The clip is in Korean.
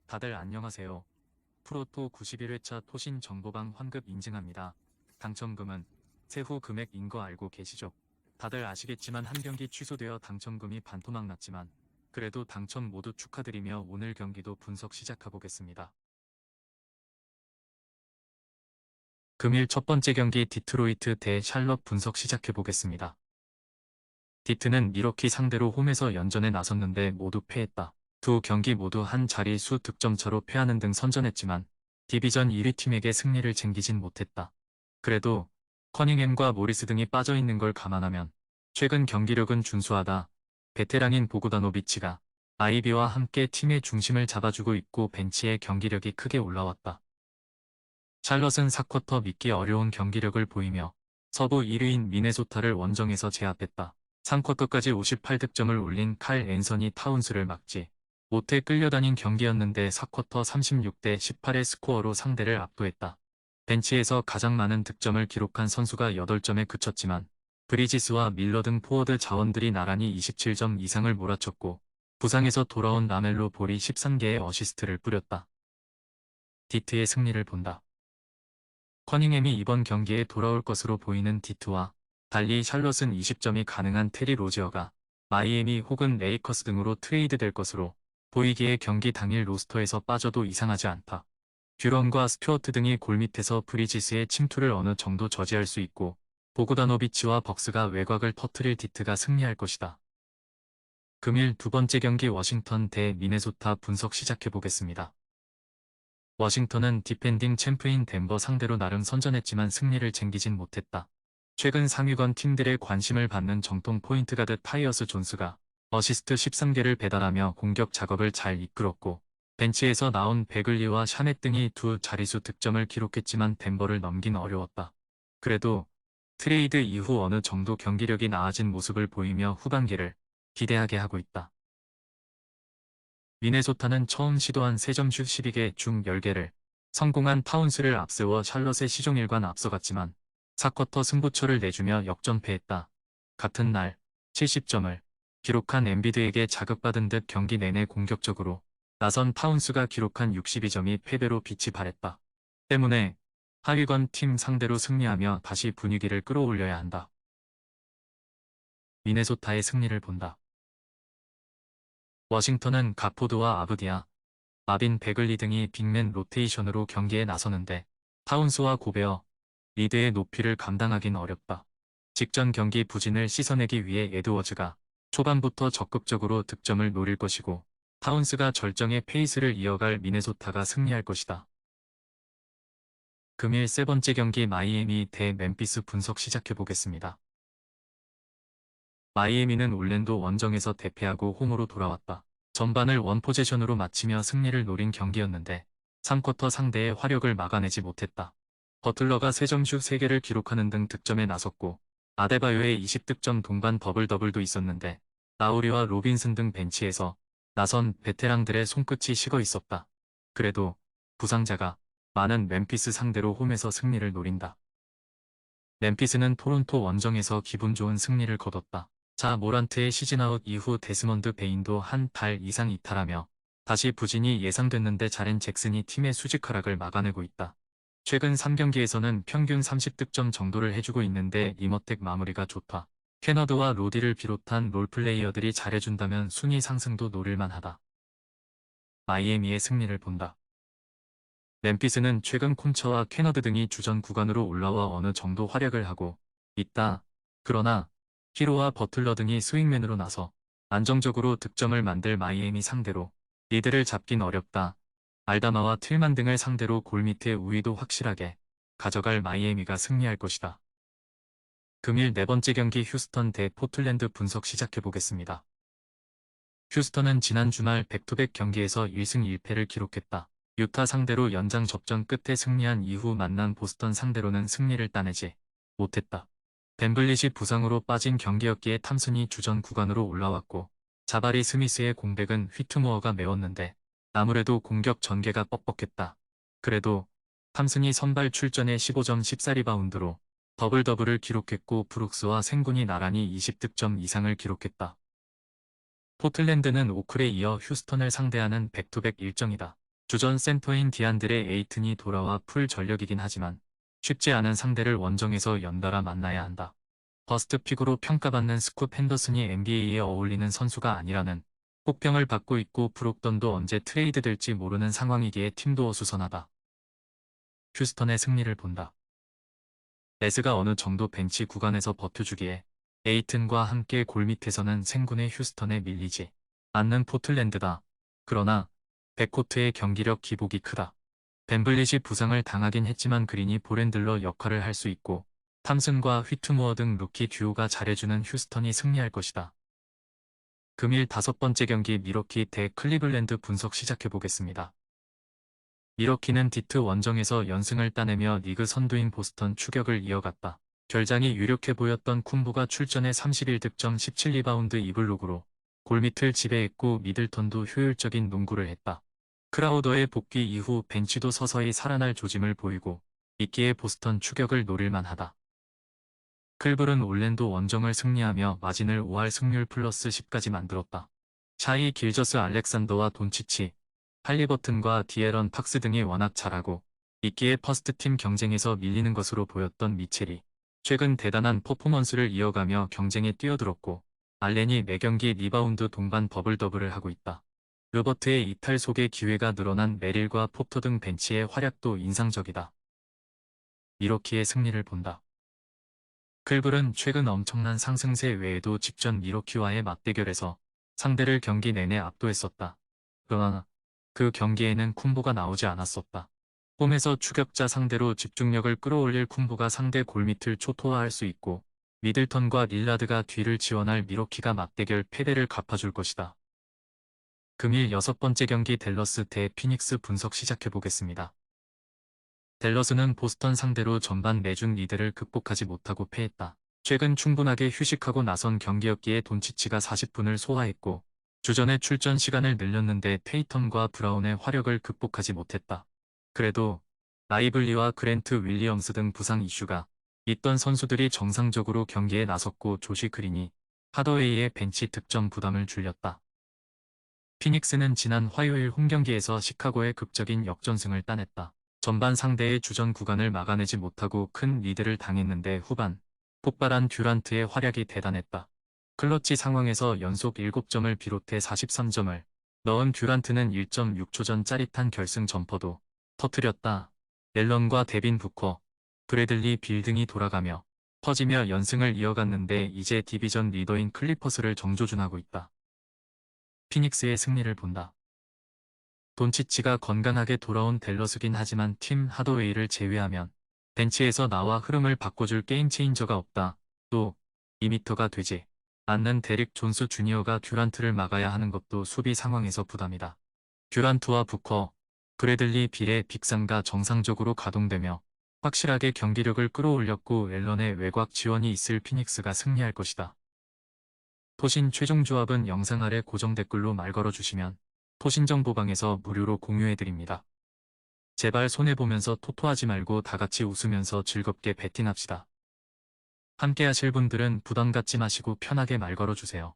다들 안녕하세요. 프로토 91회차 토신 정보방 환급 인증합니다. 당첨금은 세후 금액인 거 알고 계시죠? 다들 아시겠지만 한 경기 취소되어 당첨금이 반토막 났지만 그래도 당첨 모두 축하드리며 오늘 경기도 분석 시작해보겠습니다. 금일 첫 번째 경기 디트로이트 대 샬럿 분석 시작해보겠습니다. 디트는 미러키 상대로 홈에서 연전에 나섰는데 모두 패했다. 두 경기 모두 한 자릿수 득점차로 패하는 등 선전했지만 디비전 1위 팀에게 승리를 챙기진 못했다. 그래도 커닝햄과 모리스 등이 빠져있는 걸 감안하면 최근 경기력은 준수하다. 베테랑인 보구다노비치가 아이비와 함께 팀의 중심을 잡아주고 있고 벤치의 경기력이 크게 올라왔다. 샬럿은 4쿼터 믿기 어려운 경기력을 보이며 서부 1위인 미네소타를 원정에서 제압했다. 3쿼터까지 58득점을 올린 칼 앤서니 타운스를 막지 못해 끌려다닌 경기였는데 4쿼터 36대 18의 스코어로 상대를 압도했다. 벤치에서 가장 많은 득점을 기록한 선수가 8점에 그쳤지만 브리지스와 밀러 등 포워드 자원들이 나란히 27점 이상을 몰아쳤고 부상에서 돌아온 라멜로 볼이 13개의 어시스트를 뿌렸다. 디트의 승리를 본다. 커닝햄이 이번 경기에 돌아올 것으로 보이는 디트와 달리 샬럿은 20점이 가능한 테리 로지어가 마이애미 혹은 레이커스 등으로 트레이드될 것으로 보이기에 경기 당일 로스터에서 빠져도 이상하지 않다. 듀런과 스튜어트 등이 골밑에서 브리지스의 침투를 어느 정도 저지할 수 있고 보구다노비치와 벅스가 외곽을 터뜨릴 디트가 승리할 것이다. 금일 두 번째 경기 워싱턴 대 미네소타 분석 시작해보겠습니다. 워싱턴은 디펜딩 챔프인 덴버 상대로 나름 선전했지만 승리를 챙기진 못했다. 최근 상위권 팀들의 관심을 받는 정통 포인트 가드 타이어스 존스가 어시스트 13개를 배달하며 공격 작업을 잘 이끌었고 벤치에서 나온 베글리와 샤넷 등이 두 자릿수 득점을 기록했지만 덴버를 넘긴 어려웠다. 그래도 트레이드 이후 어느 정도 경기력이 나아진 모습을 보이며 후반기를 기대하게 하고 있다. 미네소타는 처음 시도한 3점슛 12개 중 10개를 성공한 타운스를 앞세워 샬럿의 시종일관 앞서갔지만 4쿼터 승부처를 내주며 역전패했다. 같은 날 70점을 기록한 엠비드에게 자극받은 듯 경기 내내 공격적으로 나선 타운스가 기록한 62점이 패배로 빛이 발했다. 때문에 하위권 팀 상대로 승리하며 다시 분위기를 끌어올려야 한다. 미네소타의 승리를 본다. 워싱턴은 가포드와 아브디아, 마빈 베글리 등이 빅맨 로테이션으로 경기에 나서는데 타운스와 고베어, 리드의 높이를 감당하긴 어렵다. 직전 경기 부진을 씻어내기 위해 에드워즈가 초반부터 적극적으로 득점을 노릴 것이고 타운스가 절정의 페이스를 이어갈 미네소타가 승리할 것이다. 금일 세 번째 경기 마이애미 대 멤피스 분석 시작해보겠습니다. 마이애미는 올랜도 원정에서 대패하고 홈으로 돌아왔다. 전반을 원포제션으로 마치며 승리를 노린 경기였는데 3쿼터 상대의 화력을 막아내지 못했다. 버틀러가 3점슛 3개를 기록하는 등 득점에 나섰고 아데바요의 20득점 동반 더블더블도 있었는데 라우리와 로빈슨 등 벤치에서 나선 베테랑들의 손끝이 식어 있었다. 그래도 부상자가 많은 멤피스 상대로 홈에서 승리를 노린다. 멤피스는 토론토 원정에서 기분 좋은 승리를 거뒀다. 자 모란트의 시즌아웃 이후 데스먼드 베인도 한 달 이상 이탈하며 다시 부진이 예상됐는데 자렌 잭슨이 팀의 수직 하락을 막아내고 있다. 최근 3경기에서는 평균 30득점 정도를 해주고 있는데 리머텍 마무리가 좋다. 캐너드와 로디를 비롯한 롤플레이어들이 잘해준다면 순위 상승도 노릴만하다. 마이애미의 승리를 본다. 멤피스는 최근 콘처와 캐너드 등이 주전 구간으로 올라와 어느 정도 활약을 하고 있다. 그러나 히로와 버틀러 등이 스윙맨으로 나서 안정적으로 득점을 만들 마이애미 상대로 리드를 잡긴 어렵다. 알다마와 틸만 등을 상대로 골밑의 우위도 확실하게 가져갈 마이애미가 승리할 것이다. 금일 네 번째 경기 휴스턴 대 포틀랜드 분석 시작해보겠습니다. 휴스턴은 지난 주말 백투백 경기에서 1승 1패를 기록했다. 유타 상대로 연장 접전 끝에 승리한 이후 만난 보스턴 상대로는 승리를 따내지 못했다. 벤블릿이 부상으로 빠진 경기였기에 탐슨이 주전 구간으로 올라왔고 자바리 스미스의 공백은 휘트모어가 메웠는데 아무래도 공격 전개가 뻑뻑했다. 그래도 탐슨이 선발 출전에 15점 14리바운드로 더블더블을 기록했고 브룩스와 생군이 나란히 20득점 이상을 기록했다. 포틀랜드는 오클에 이어 휴스턴을 상대하는 백투백 일정이다. 주전 센터인 디안드레 에이튼이 돌아와 풀 전력이긴 하지만 쉽지 않은 상대를 원정에서 연달아 만나야 한다. 버스트 픽으로 평가받는 스콧 핸더슨이 NBA에 어울리는 선수가 아니라는 혹평을 받고 있고 브록던도 언제 트레이드 될지 모르는 상황이기에 팀도 어수선하다. 휴스턴의 승리를 본다. 레스가 어느 정도 벤치 구간에서 버텨주기에 에이튼과 함께 골밑에서는 생군의 휴스턴에 밀리지 않는 포틀랜드다. 그러나 백코트의 경기력 기복이 크다. 벤블릿이 부상을 당하긴 했지만 그린이 볼핸들러 역할을 할 수 있고 탐슨과 휘트무어 등 루키 듀오가 잘해주는 휴스턴이 승리할 것이다. 금일 5번째 경기 미러키 대 클리블랜드 분석 시작해보겠습니다. 미러키는 디트 원정에서 연승을 따내며 리그 선두인 보스턴 추격을 이어갔다. 결장이 유력해 보였던 쿤부가 출전해 31득점 17리바운드 2블록으로 골밑을 지배했고 미들턴도 효율적인 농구를 했다. 크라우더의 복귀 이후 벤치도 서서히 살아날 조짐을 보이고 있기에 보스턴 추격을 노릴만하다. 클블은 올랜도 원정을 승리하며 마진을 5할 승률 플러스 10까지 만들었다. 샤이 길저스 알렉산더와 돈치치, 할리버튼과 디에런 팍스 등이 워낙 잘하고 있기에 퍼스트팀 경쟁에서 밀리는 것으로 보였던 미첼이 최근 대단한 퍼포먼스를 이어가며 경쟁에 뛰어들었고 알렌이 매경기 리바운드 동반 더블 더블을 하고 있다. 르버트의 이탈 속에 기회가 늘어난 메릴과 포터 등 벤치의 활약도 인상적이다. 미러키의 승리를 본다. 클블은 최근 엄청난 상승세 외에도 직전 미러키와의 맞대결에서 상대를 경기 내내 압도했었다. 그러나 그 경기에는 쿤보가 나오지 않았었다. 홈에서 추격자 상대로 집중력을 끌어올릴 쿤보가 상대 골밑을 초토화할 수 있고 미들턴과 릴라드가 뒤를 지원할 미러키가 맞대결 패배를 갚아줄 것이다. 금일 6번째 경기 댈러스 대 피닉스 분석 시작해보겠습니다. 댈러스는 보스턴 상대로 전반 내준 리드를 극복하지 못하고 패했다. 최근 충분하게 휴식하고 나선 경기였기에 돈치치가 40분을 소화했고 주전의 출전 시간을 늘렸는데 테이텀과 브라운의 화력을 극복하지 못했다. 그래도 라이블리와 그랜트 윌리엄스 등 부상 이슈가 있던 선수들이 정상적으로 경기에 나섰고 조시 그린이 하더웨이의 벤치 득점 부담을 줄였다. 피닉스는 지난 화요일 홈경기에서 시카고의 극적인 역전승을 따냈다. 전반 상대의 주전 구간을 막아내지 못하고 큰 리드를 당했는데 후반 폭발한 듀란트의 활약이 대단했다. 클러치 상황에서 연속 7점을 비롯해 43점을 넣은 듀란트는 1.6초 전 짜릿한 결승 점퍼도 터뜨렸다. 앨런과 데빈 부커, 브래들리 빌 등이 돌아가며 퍼지며 연승을 이어갔는데 이제 디비전 리더인 클리퍼스를 정조준하고 있다. 피닉스의 승리를 본다. 돈치치가 건강하게 돌아온 댈러스긴 하지만 팀 하더웨이를 제외하면 벤치에서 나와 흐름을 바꿔줄 게임 체인저가 없다. 또 2미터가 되지 않는 데릭 존스 주니어가 듀란트를 막아야 하는 것도 수비 상황에서 부담이다. 듀란트와 부커, 브래들리 빌의 빅3가 정상적으로 가동되며 확실하게 경기력을 끌어올렸고 앨런의 외곽 지원이 있을 피닉스가 승리할 것이다. 토신 최종 조합은 영상 아래 고정 댓글로 말 걸어주시면 토신정보방에서 무료로 공유해드립니다. 제발 손해보면서 토토하지 말고 다같이 웃으면서 즐겁게 베팅합시다. 함께 하실 분들은 부담 갖지 마시고 편하게 말 걸어주세요.